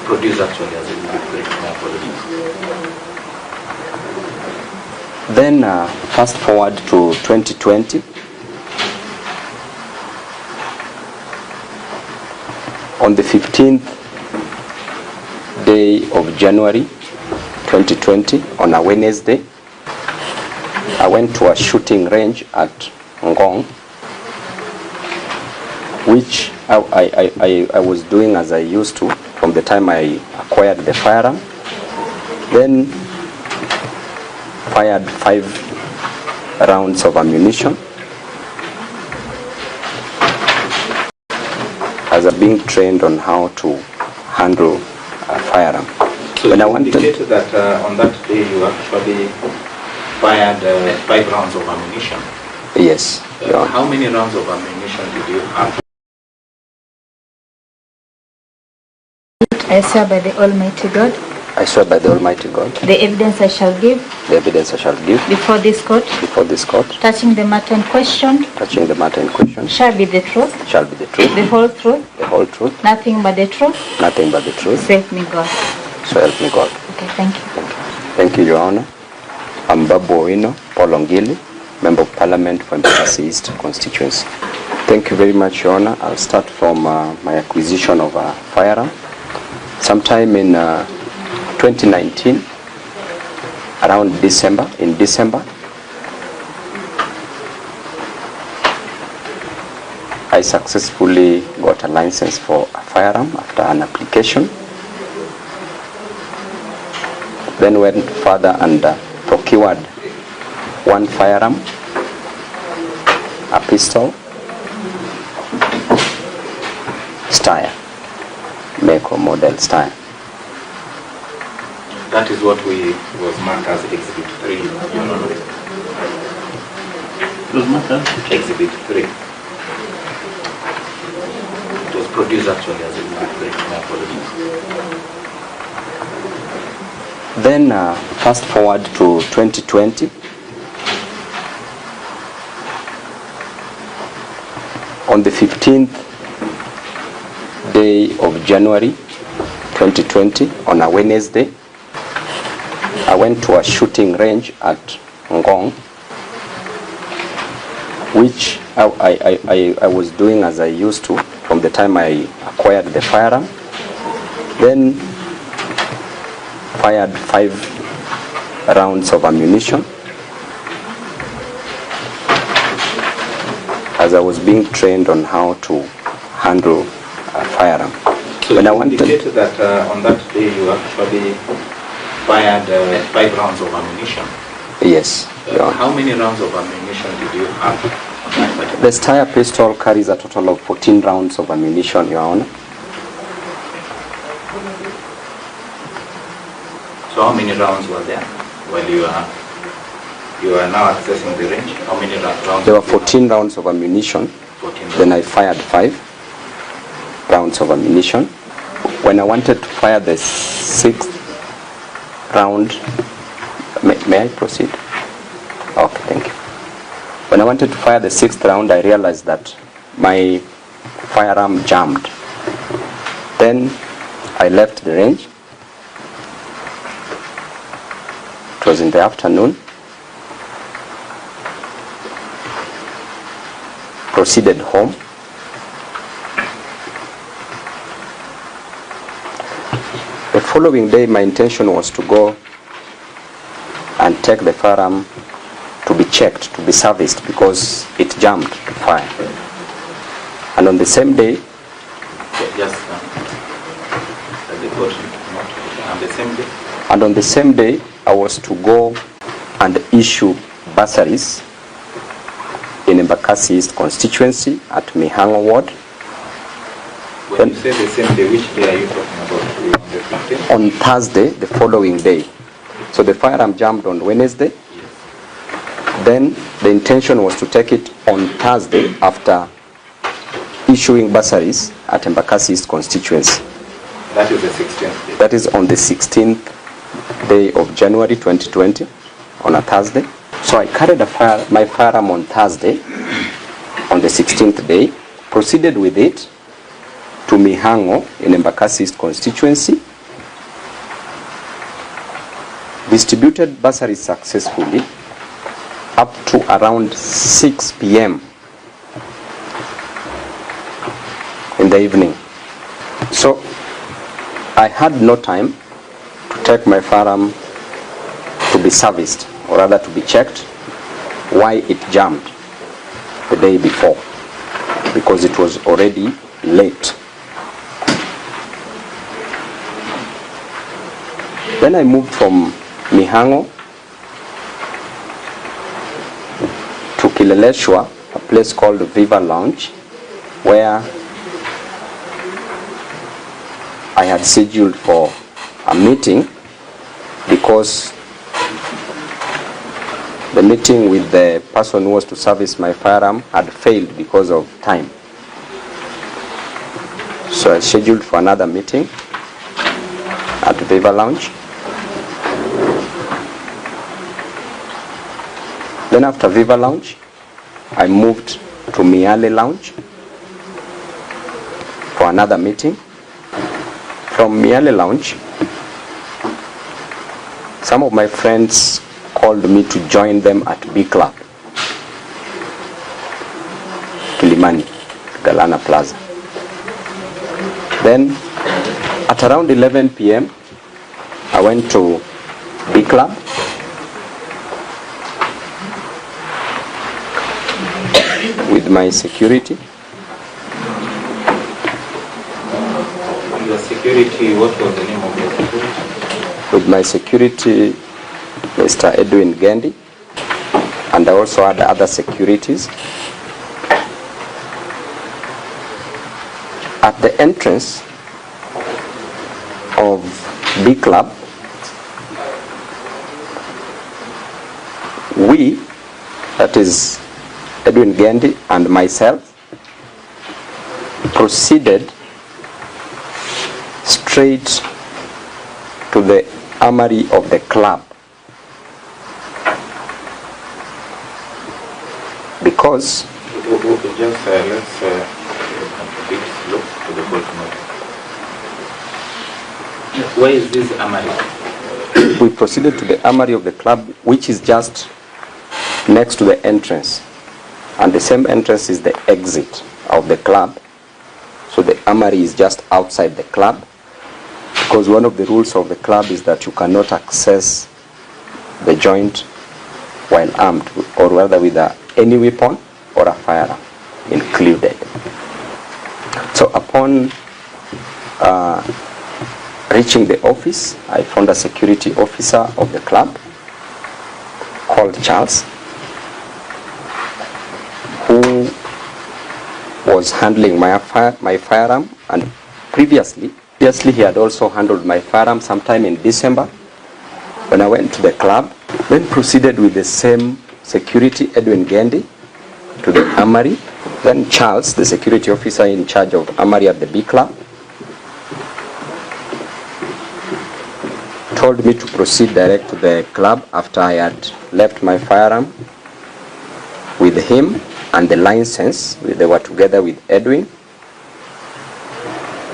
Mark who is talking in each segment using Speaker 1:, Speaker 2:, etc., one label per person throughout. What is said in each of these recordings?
Speaker 1: produced actually as a movie.
Speaker 2: Then fast forward to 2020. On the 15th day of January 2020, on a Wednesday, I went to a shooting range at Ngong, which I was doing as I used to from the time I acquired the firearm. Then fired 5 rounds of ammunition as I'm being trained on how to handle a firearm.
Speaker 1: So when you indicated that on that day you actually fired 5 rounds of ammunition.
Speaker 2: Yes.
Speaker 1: How many rounds of ammunition did you have?
Speaker 3: I swear by the Almighty God.
Speaker 2: I swear by the Almighty God.
Speaker 3: The evidence I shall give.
Speaker 2: The evidence I shall give.
Speaker 3: Before this court.
Speaker 2: Before this court.
Speaker 3: Touching the matter in question.
Speaker 2: Touching the matter in question.
Speaker 3: Shall be the truth.
Speaker 2: Shall be the truth.
Speaker 3: The whole truth.
Speaker 2: The whole truth.
Speaker 3: Nothing but the truth.
Speaker 2: Nothing but the truth.
Speaker 3: So help me God.
Speaker 2: So help me God.
Speaker 3: Okay, thank you.
Speaker 2: Thank you. Thank you, Your Honor. I'm Babu Owino, Polongili, Member of Parliament for Embakasi East constituency. Thank you very much, Your Honor. I'll start from my acquisition of a firearm. Sometime in 2019, around December, I successfully got a license for a firearm after an application. Then went further and procured 1 firearm, a pistol, Steyr, make or model Steyr.
Speaker 1: That is what was marked as Exhibit 3. You know, it was marked as Exhibit 3. It was produced actually as Exhibit 3.
Speaker 2: Then fast forward to 2020. On the 15th day of January 2020, on a Wednesday, I went to a shooting range at Ngong, which I was doing as I used to from the time I acquired the firearm. Then fired 5 rounds of ammunition as I was being trained on how to handle a firearm.
Speaker 1: So when you indicated that on that day you actually fired 5 rounds of ammunition.
Speaker 2: Yes.
Speaker 1: How many rounds of ammunition did you have?
Speaker 2: The Steyr pistol carries a total of 14 rounds of ammunition, Your Honor.
Speaker 1: So how many rounds were there while you are now accessing the range? How many rounds?
Speaker 2: There were 14 rounds of ammunition.
Speaker 1: 14 rounds.
Speaker 2: Then I fired 5 rounds of ammunition. When I wanted to fire the 6th round, may I proceed? Okay, thank you. When I wanted to fire the 6th round, I realized that my firearm jammed. Then I left the range. It was in the afternoon. Proceeded home. The following day, my intention was to go and take the firearm to be checked, to be serviced, because it jammed to fire. And on the same day, and on the same day, I was to go and issue bursaries in Embakasi East constituency at Mihango ward.
Speaker 1: When you say the same day, which day are you talking about?
Speaker 2: On Thursday, the following day. So the firearm jammed on Wednesday.
Speaker 1: Yes.
Speaker 2: Then the intention was to take it on Thursday after issuing bursaries at Embakasi East constituency.
Speaker 1: That is the 16th day.
Speaker 2: That is on the 16th day of January 2020, on a Thursday. So I carried my firearm on Thursday, on the 16th day, proceeded with it to Mihango in Embakasi East constituency, distributed bursaries successfully up to around 6 p.m. in the evening. So I had no time to take my firearm to be serviced, or rather to be checked why it jammed the day before, because it was already late. Then I moved from Mihango to Kileleshwa, a place called Viva Lounge, where I had scheduled for a meeting, because the meeting with the person who was to service my firearm had failed because of time. So I scheduled for another meeting at Viva Lounge. Then after Viva Lounge, I moved to Miale Lounge for another meeting. From Miale Lounge, some of my friends called me to join them at B Club, Kilimani, Galana Plaza. Then at around 11 p.m., I went to B Club. With my security.
Speaker 1: Your security, what was the name of your security?
Speaker 2: With my security, Mr. Edwin Gendi, and I also had other securities. At the entrance of B Club, we, that is Edwin Gendi and myself, proceeded straight to the armory of the club, because
Speaker 1: just let's a bit slow to the bottom. Where is this armory?
Speaker 2: we proceeded to the armory of the club, which is just next to the entrance. And the same entrance is the exit of the club. So the armory is just outside the club, because one of the rules of the club is that you cannot access the joint while armed, or rather with any weapon or a firearm included. So upon reaching the office, I found a security officer of the club called Charles, who was handling my firearm, and previously he had also handled my firearm sometime in December when I went to the club. Then proceeded with the same security, Edwin Gendi, to the armory. Then Charles, the security officer in charge of armory at the B Club, told me to proceed direct to the club after I had left my firearm with him and the license. They were together with Edwin.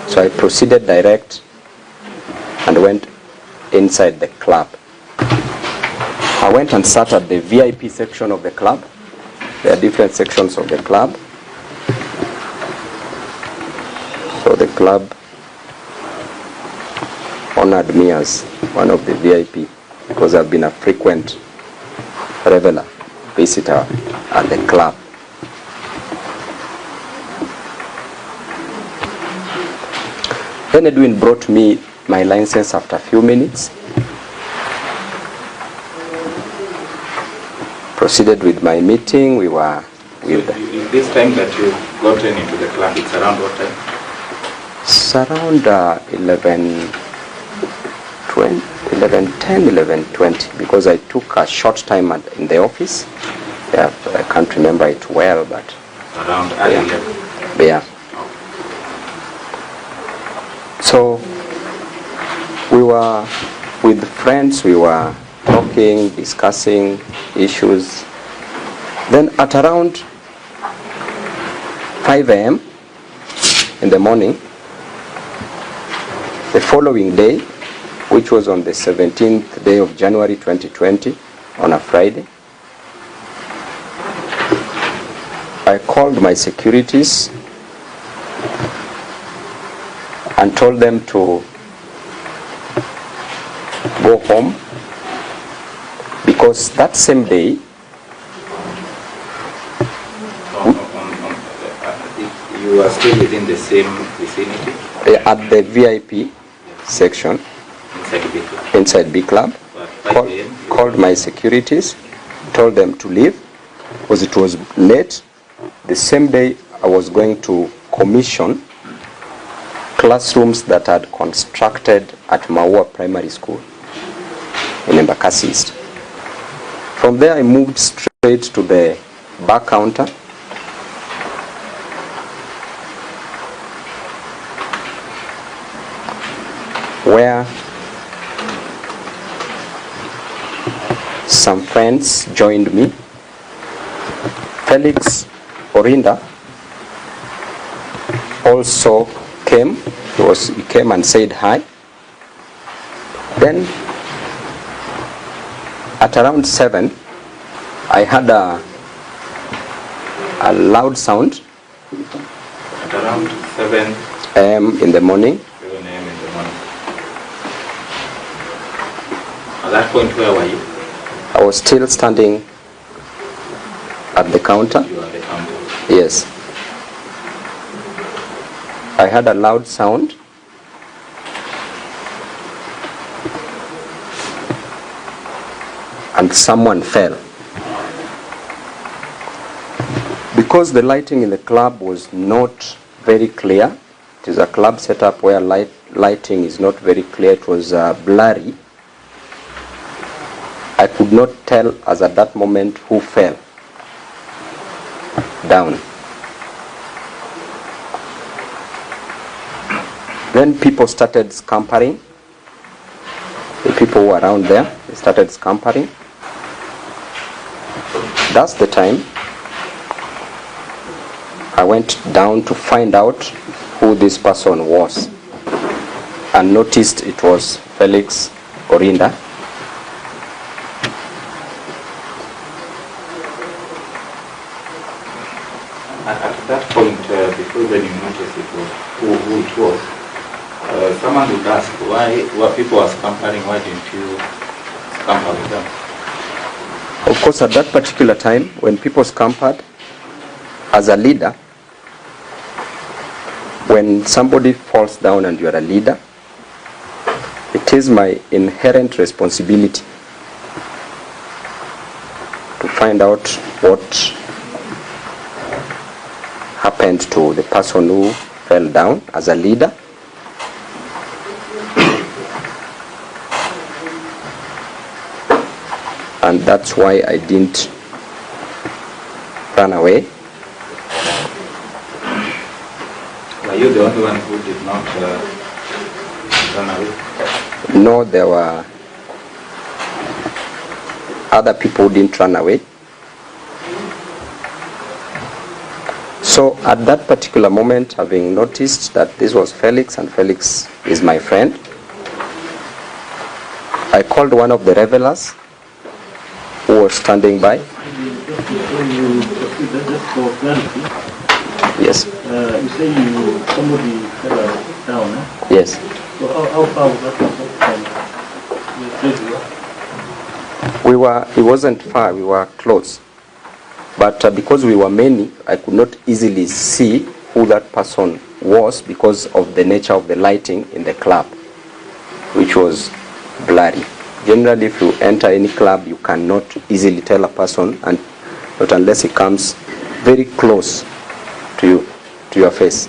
Speaker 2: So I proceeded direct and went inside the club. I went and sat at the VIP section of the club. There are different sections of the club. So the club honored me as one of the VIP, because I've been a frequent regular visitor at the club. Then Edwin brought me my license after a few minutes. Proceeded with my meeting. We were with...
Speaker 1: This time that you gotten into the club, it's around what time?
Speaker 2: It's around 11:10, 11:20, because I took a short time in the office. Yeah, I can't remember it well, but...
Speaker 1: Around 11.
Speaker 2: Yeah. So we were with friends, we were talking, discussing issues. Then at around 5 a.m. in the morning, the following day, which was on the 17th day of January 2020, on a Friday. I called my securities and told them to go home, because that same day,
Speaker 1: you are still within the same vicinity?
Speaker 2: At the VIP section, inside B Club. Called my securities, told them to leave, because it was late. The same day I was going to commission classrooms that had constructed at Maua Primary School in Embakasi East. From there I moved straight to the bar counter, where some friends joined me. Felix Orinda also came. He came and said hi. Then at around 7, I had a loud sound.
Speaker 1: At around 7
Speaker 2: a.m. in the morning.
Speaker 1: 7 a.m. in the morning. At that point, where were you?
Speaker 2: I was still standing at the counter.
Speaker 1: You were at the counter?
Speaker 2: Yes. I had a loud sound. And someone fell. Because the lighting in the club was not very clear, it is a club setup where lighting is not very clear, it was blurry. I could not tell as at that moment who fell down. Then people started scampering. The people who were around there, they started scampering. That's the time I went down to find out who this person was, and noticed it was Felix Orinda.
Speaker 1: At that point, before when you noticed it was who it was, someone would ask, why were people were scampering, why didn't you scamper with them?
Speaker 2: Of course, at that particular time, when people scampered, as a leader, when somebody falls down and you are a leader, it is my inherent responsibility to find out what happened to the person who fell down as a leader. And that's why I didn't run away.
Speaker 1: Were you the only one who did not run away?
Speaker 2: No, there were other people who didn't run away. So at that particular moment, having noticed that this was Felix, and Felix is my friend, I called one of the revelers who was standing by. Yes.
Speaker 4: You say somebody fell down, eh?
Speaker 2: Yes.
Speaker 4: So how far was that from the place?
Speaker 2: It wasn't far, we were close. But because we were many, I could not easily see who that person was because of the nature of the lighting in the club, which was blurry. Generally, if you enter any club, you cannot easily tell a person, and not unless he comes very close to you, to your face.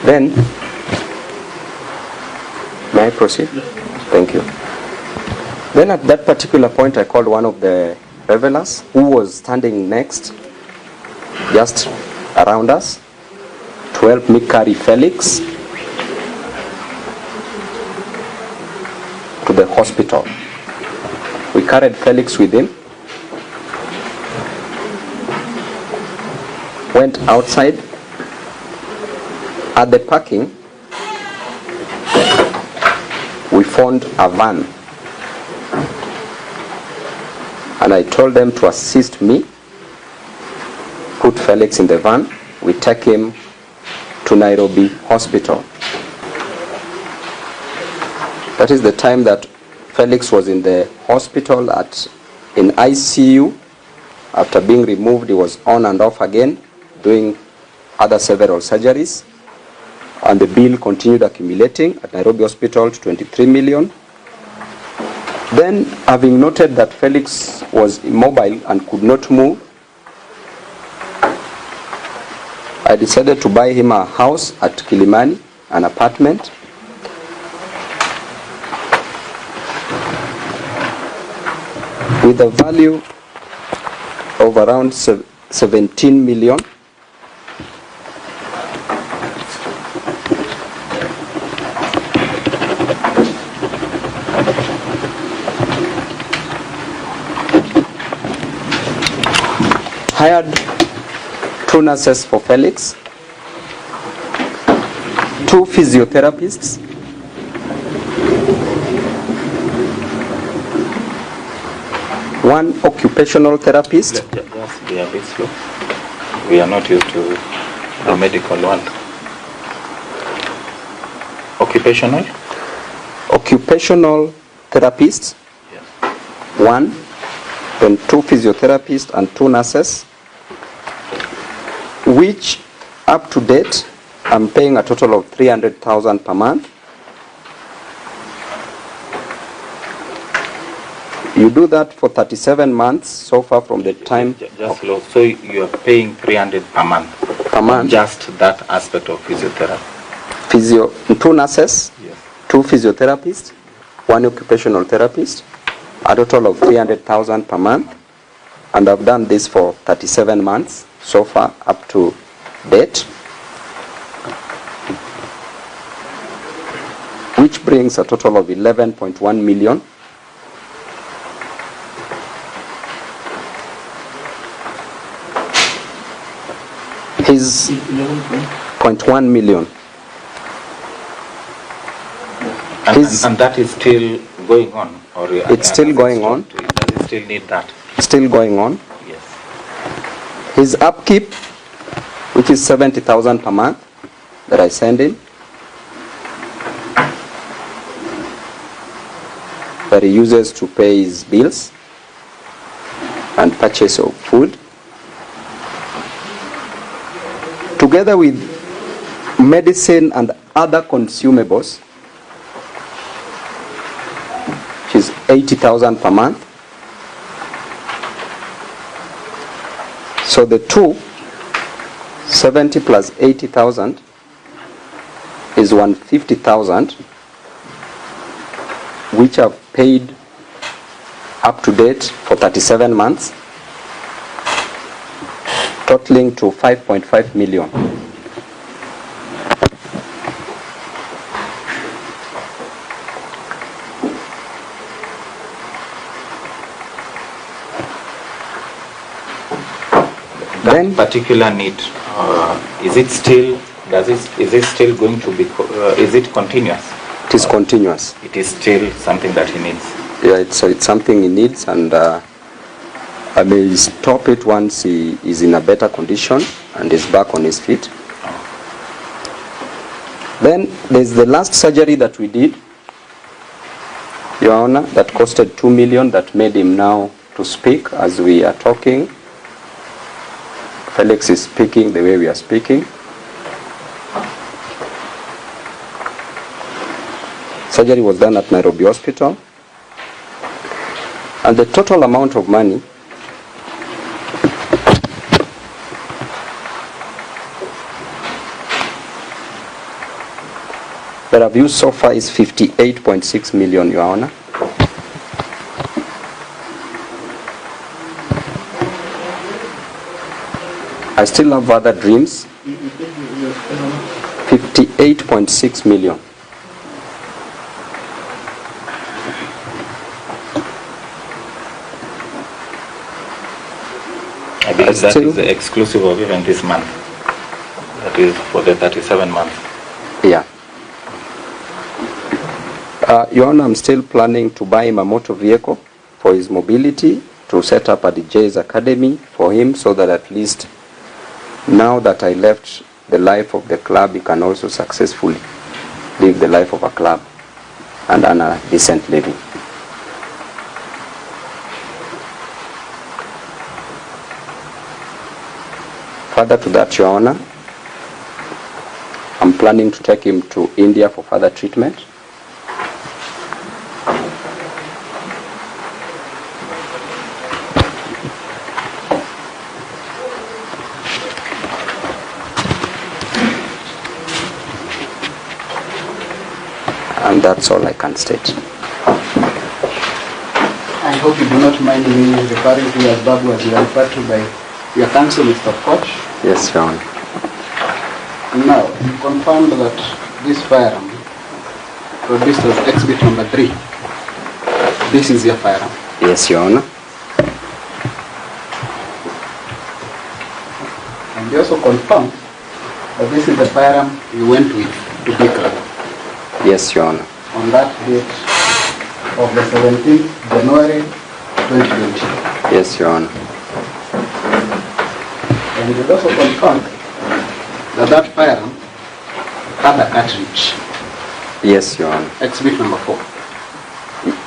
Speaker 2: Then, may I proceed? Thank you. Then at that particular point, I called one of the revelers who was standing next, just around us, to help me carry Felix to the hospital. We carried Felix with him, went outside. At the parking, we found a van. And I told them to assist me, put Felix in the van. We take him to Nairobi Hospital. That is the time that Felix was in the hospital in ICU. After being removed, he was on and off again, doing other several surgeries. And the bill continued accumulating at Nairobi Hospital to 23 million. Then, having noted that Felix was immobile and could not move, I decided to buy him a house at Kilimani, an apartment. With a value of around 17 million. Hired 2 nurses for Felix, 2 physiotherapists, one occupational therapist.
Speaker 1: Just be a bit slow. We are not used to the medical world. Occupational?
Speaker 2: Occupational therapists,
Speaker 1: Yes.
Speaker 2: 1, then 2 physiotherapists and 2 nurses, which up to date I'm paying a total of 300,000 per month. You do that for 37 months so far from the time.
Speaker 1: Just slow. So you are paying 300 per month.
Speaker 2: Per month.
Speaker 1: Just that aspect of physiotherapy.
Speaker 2: 2 nurses,
Speaker 1: Yes.
Speaker 2: 2 physiotherapists, 1 occupational therapist, a total of 300,000 per month. And I've done this for 37 months so far up to date, which brings a total of 11.1 million. His 0.1 million.
Speaker 1: And that is still going on? Or
Speaker 2: It's still going on.
Speaker 1: Does it still need that?
Speaker 2: Still going on.
Speaker 1: Yes.
Speaker 2: His upkeep, which is 70,000 per month that I send in, that he uses to pay his bills and purchase of food, together with medicine and other consumables, which is 80,000 per month. So the two, 70 plus 80,000 is 150,000, which I've paid up to date for 37 months, totaling to 5.5 million.
Speaker 1: That particular need, is it still going to be, is it continuous?
Speaker 2: It is continuous.
Speaker 1: It is still something that he needs.
Speaker 2: Yeah, it's something he needs, and I may stop it once he is in a better condition and is back on his feet. Then there's the last surgery that we did, Your Honor, that costed 2 million, that made him now to speak as we are talking. Felix is speaking the way we are speaking. Surgery was done at Nairobi Hospital. And the total amount of money that I've used so far is 58.6 million, Your Honor. I still have other dreams. 58.6 million.
Speaker 1: I believe that is exclusive of even this month. That is for the 37 months.
Speaker 2: Yeah. Your Honor, I'm still planning to buy him a motor vehicle for his mobility, to set up a DJ's academy for him, so that at least now that I left the life of the club, he can also successfully live the life of a club and earn a decent living. Further to that, Your Honor, I'm planning to take him to India for further treatment. And that's all I can state.
Speaker 5: I hope you do not mind me referring to you as Babu, as you are referred to by your counsel, Mr. Koch.
Speaker 2: Yes, Your Honor.
Speaker 5: Now, you confirmed that this firearm produced as exhibit number 3. This is your firearm.
Speaker 2: Yes, Your Honor.
Speaker 5: And you also confirmed that this is the firearm you went with to Bikra
Speaker 2: Yes, Your Honor.
Speaker 5: on that date of the 17th January 2020.
Speaker 2: Yes, Your Honor.
Speaker 5: And you also confirmed that that firearm had a cartridge,
Speaker 2: Yes, Your Honor.
Speaker 5: exhibit number 4.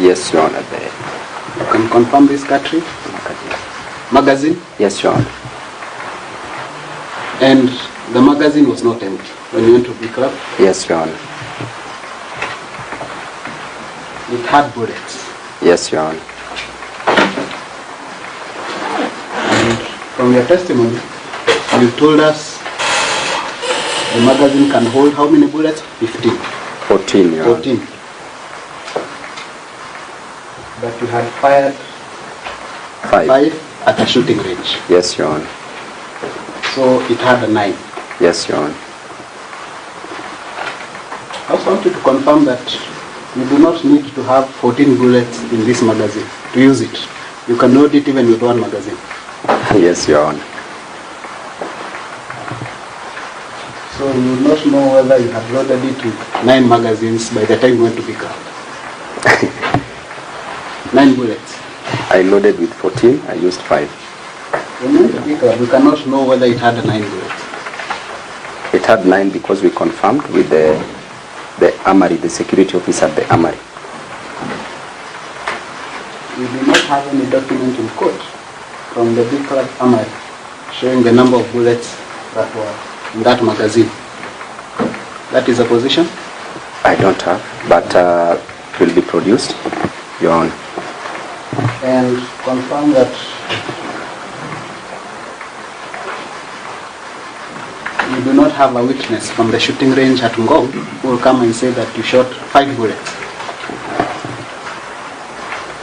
Speaker 2: Yes, Your Honor.
Speaker 5: You can confirm this cartridge, magazine,
Speaker 2: Yes, Your Honor.
Speaker 5: and the magazine was not empty when you went to Bikra.
Speaker 2: Yes, Your Honor.
Speaker 5: It had bullets.
Speaker 2: Yes, Your Honor.
Speaker 5: And from your testimony, you told us the magazine can hold how many bullets? 15.
Speaker 2: 14, Your Honor.
Speaker 5: 14. But you had fired 5 at a shooting range.
Speaker 2: Yes, Your Honor.
Speaker 5: So it had a 9.
Speaker 2: Yes, Your Honor.
Speaker 5: I also wanted to confirm that you do not need to have 14 bullets in this magazine to use it. You can load it even with 1 magazine.
Speaker 2: Yes, Your Honor.
Speaker 5: So you will not know whether you had loaded it with 9 magazines by the time you went to Bikra. 9 bullets.
Speaker 2: I loaded with 14, I used 5.
Speaker 5: When you went to Bikra, we cannot know whether it had 9 bullets.
Speaker 2: It had 9 because we confirmed with the armory, the security officer at the armory.
Speaker 5: We do not have any document in court from the Bikra armory showing the number of bullets that were in that magazine. That is a position?
Speaker 2: I don't have, but it will be produced, Your Honor.
Speaker 5: And confirm that you do not have a witness from the shooting range at Ngong who will come and say that you shot 5 bullets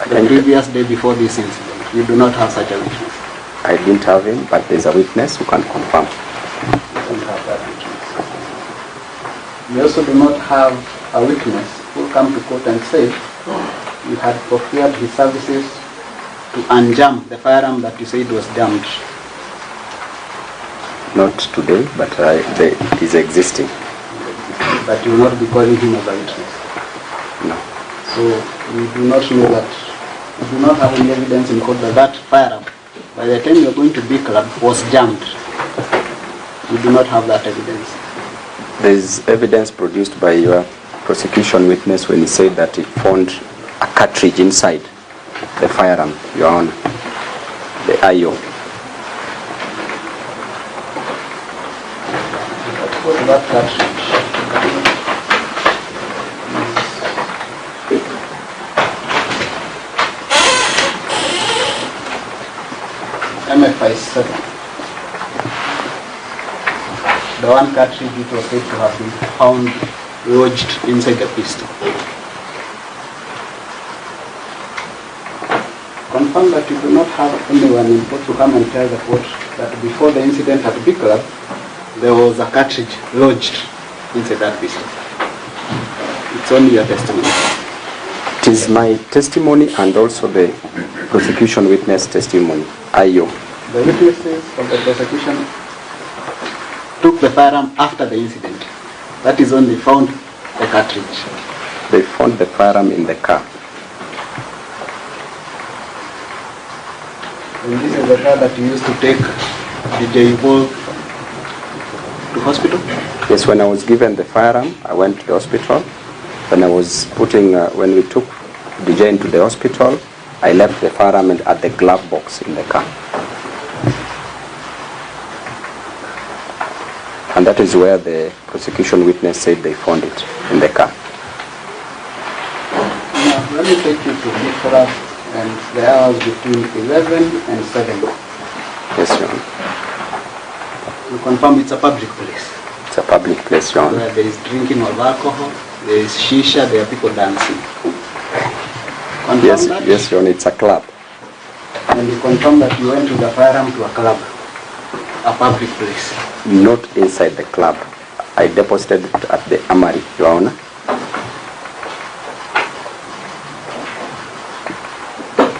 Speaker 5: the previous day before this incident. You do not have such a witness.
Speaker 2: I didn't have him, but there's a witness who can confirm.
Speaker 5: You don't have that witness. You also do not have a witness who will come to court and say you had procured his services to unjam the firearm that you said was jammed.
Speaker 2: Not today, but it is existing.
Speaker 5: But you will not be calling him as a witness.
Speaker 2: No.
Speaker 5: So we do not know that, we do not have any evidence in court that that firearm, by the time you are going to B club, was jammed. We do not have that evidence.
Speaker 2: There is evidence produced by your prosecution witness when he said that he found a cartridge inside the firearm, Your Honor, the IO.
Speaker 5: What about cartridge? MFI7. The one cartridge it was said to have been found lodged inside the pistol. Confirm that you do not have anyone in court to come and tell the court that before the incident at B Club, there was a cartridge lodged inside that pistol. It's only your testimony.
Speaker 2: It is my testimony and also the prosecution witness testimony, IO.
Speaker 5: The witnesses of the prosecution took the firearm after the incident. That is when they found the cartridge.
Speaker 2: They found the firearm in the car.
Speaker 5: And this is the car that you used to take DJ Evolve to hospital?
Speaker 2: Yes, when I was given the firearm, I went to the hospital. When I was when we took DJ into the hospital, I left the firearm at the glove box in the car. And that is where the prosecution witness said they found it, in the car.
Speaker 5: Now, let me take you to diaspora and the hours between 11 and 7.
Speaker 2: Yes, Your Honor.
Speaker 5: You confirm it's a public place?
Speaker 2: It's a public place, Your Honor.
Speaker 5: Where there is drinking of alcohol, there is shisha, there are people dancing. Confirm
Speaker 2: Yes,
Speaker 5: that?
Speaker 2: yes, Your Honor, it's a club.
Speaker 5: And you confirm that you went with the firearm to a club, a public place?
Speaker 2: Not inside the club. I deposited it at the armory, Your Honor.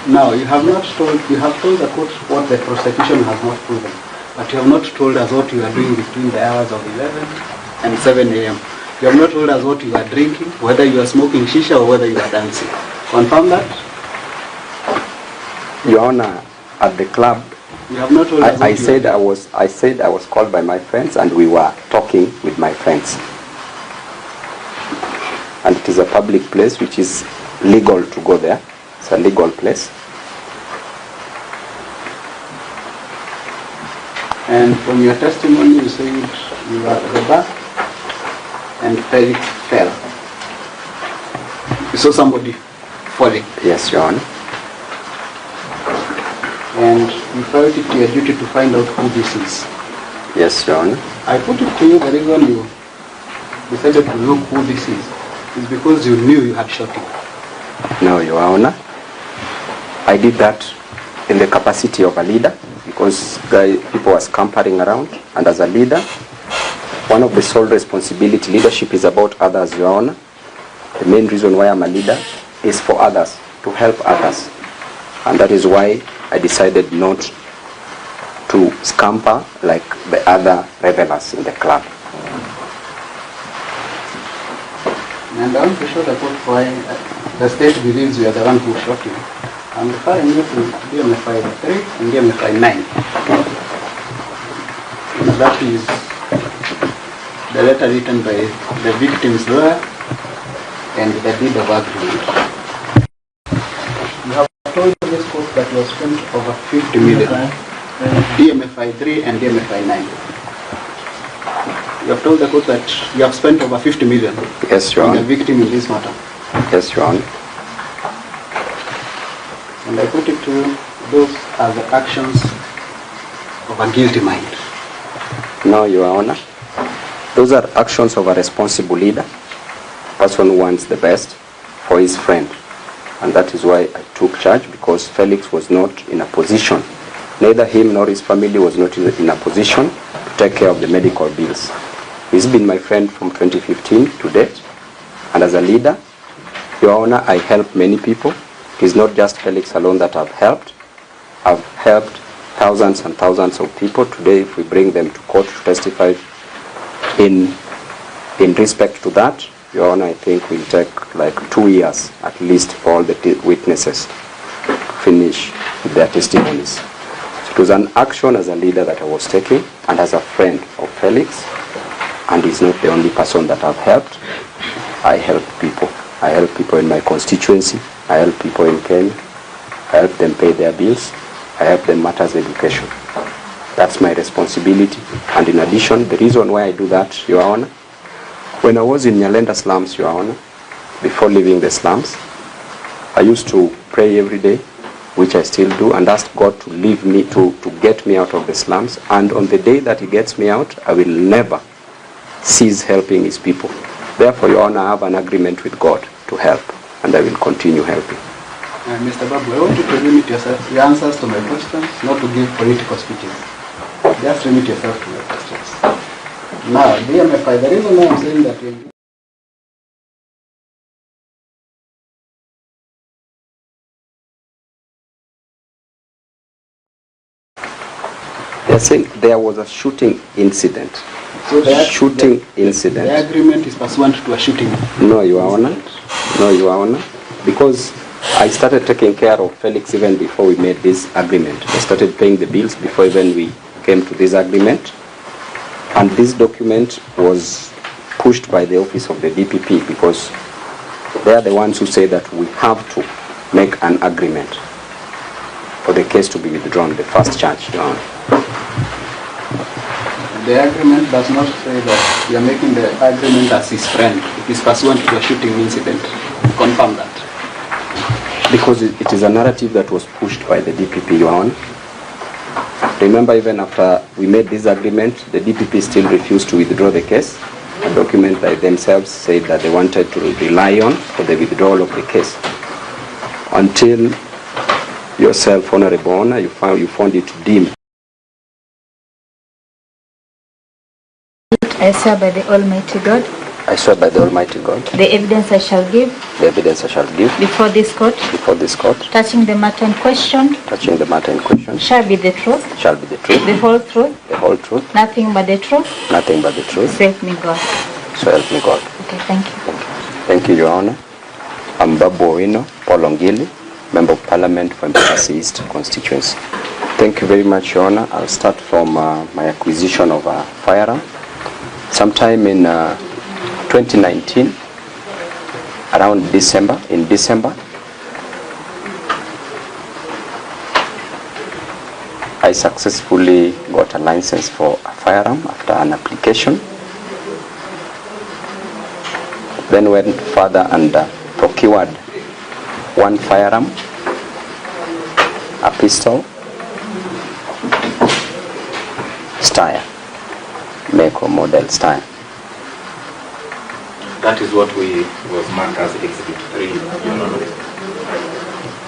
Speaker 5: Now, you have told the court what the prosecution has not proven, but you have not told us what you are doing between the hours of 11 and 7 a.m. You have not told us what you are drinking, whether you are smoking shisha or whether you are dancing. Confirm that?
Speaker 2: Your Honor, at the club,
Speaker 5: You have not told us what
Speaker 2: I said I was called by my friends and we were talking with my friends. And it is a public place which is legal to go there. It's a legal place.
Speaker 5: And from your testimony, you said you were at the back and Felix fell. You saw somebody falling.
Speaker 2: Yes, Your Honor.
Speaker 5: And you felt it your duty to find out who this is.
Speaker 2: Yes, Your Honor.
Speaker 5: I put it to you, the reason you decided to look who this is because you knew you had shot him.
Speaker 2: No, Your Honor. I did that in the capacity of a leader because people were scampering around, and as a leader, one of the sole responsibility, leadership is about others, Your Honor. The main reason why I'm a leader is for others, to help others. And that is why I decided not to scamper like the other revelers in the club.
Speaker 5: And I want to show the court why the state believes you are the one who shot him. I'm referring you to DMFI 3 and DMFI 9. And that is the letter written by the victim's lawyer and the deed of agreement. You have told this court that you have spent over 50 million. DMFI 3 and DMFI 9. You have told the court that you have spent over 50 million.
Speaker 2: Yes, Your
Speaker 5: on
Speaker 2: Honor.
Speaker 5: the victim in this matter.
Speaker 2: Yes, Your Honor.
Speaker 5: And I put it to you, those are the actions of a guilty mind.
Speaker 2: No, Your Honor. Those are actions of a responsible leader, a person who wants the best for his friend. And that is why I took charge, because Felix was not in a position, neither him nor his family was not in a position to take care of the medical bills. He's been my friend from 2015 to date, and as a leader, Your Honor, I help many people. It's not just Felix alone that I've helped. I've helped thousands and thousands of people. Today, if we bring them to court to testify in respect to that, Your Honor, I think we'll take like 2 years at least for all the witnesses to finish their testimonies. So it was an action as a leader that I was taking, and as a friend of Felix, and he's not the only person that I've helped. I help people. I help people in my constituency. I help people in Kenya. I help them pay their bills. I help them matters education. That's my responsibility. And in addition, the reason why I do that, Your Honor, when I was in Nyalenda slums, Your Honor, before leaving the slums, I used to pray every day, which I still do, and ask God to leave me, to get me out of the slums. And on the day that He gets me out, I will never cease helping His people. Therefore, Your Honor, I have an agreement with God to help, and I will continue helping.
Speaker 5: Mr. Babu, I want you to limit your answers to my questions, not to give political speeches. Just limit yourself to my questions. Now, DMFI, the reason why I'm saying that
Speaker 2: They're saying there was a shooting incident.
Speaker 5: so
Speaker 2: Shooting incident.
Speaker 5: the agreement is pursuant to a shooting.
Speaker 2: No, Your Honor. No, Your Honor, because I started taking care of Felix even before we made this agreement. I started paying the bills before even we came to this agreement. And this document was pushed by the office of the DPP because they are the ones who say that we have to make an agreement for the case to be withdrawn, the first charge, Your Honor.
Speaker 5: The agreement does not say that you are making the agreement as his friend. It is pursuant to a shooting incident. Confirm that.
Speaker 2: Because it is a narrative that was pushed by the DPP, Your Honor. Remember, even after we made this agreement, the DPP still refused to withdraw the case. A document by themselves said that they wanted to rely on for the withdrawal of the case. Until yourself, Honorable Honor, you found it deemed.
Speaker 3: I swear by the Almighty God.
Speaker 2: I swear by the Almighty God.
Speaker 3: The evidence I shall give.
Speaker 2: The evidence I shall give.
Speaker 3: Before this court.
Speaker 2: Before this court.
Speaker 3: Touching the matter in question.
Speaker 2: Touching the matter in question.
Speaker 3: Shall be the truth.
Speaker 2: Shall be the truth.
Speaker 3: The whole truth.
Speaker 2: The whole truth.
Speaker 3: Nothing but the truth.
Speaker 2: Nothing but the truth.
Speaker 3: So help me God.
Speaker 2: So help me God.
Speaker 3: Okay, thank you.
Speaker 2: Thank you, Your Honor. I'm Babu Owino, Polongili, Member of Parliament for Embakasi East constituency. Thank you very much, Your Honor. I'll start from my acquisition of a firearm. Sometime in 2019, around December, I successfully got a license for a firearm after an application. Then went further and procured one firearm, a pistol, Steyr, make or model Steyr.
Speaker 1: That is what was marked as Exhibit 3, Your Honor.